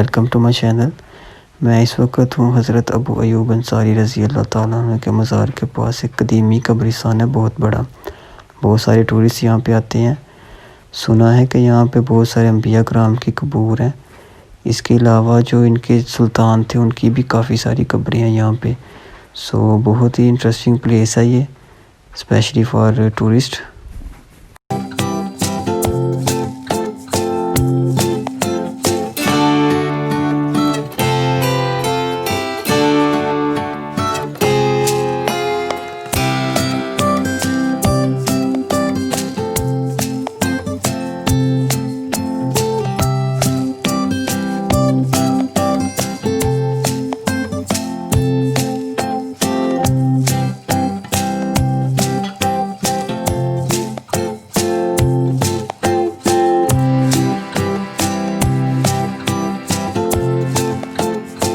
Welcome to my channel. मैं इस वक्त हूँ हज़रत अबू अयूब अंसारी रज़ी अल्लाह ताला अन्हु के मज़ार के पास। एक कदीमी कब्रिस्तान है, बहुत बड़ा। बहुत सारे टूरिस्ट यहाँ पे आते हैं। सुना है कि यहाँ पे बहुत सारे अंबिया कराम की कब्र हैं। इसके अलावा जो इनके सुल्तान थे उनकी भी काफ़ी सारी कब्रें हैं यहाँ पे। बहुत ही इंटरेस्टिंग प्लेस है ये, स्पेशली फॉर टूरिस्ट।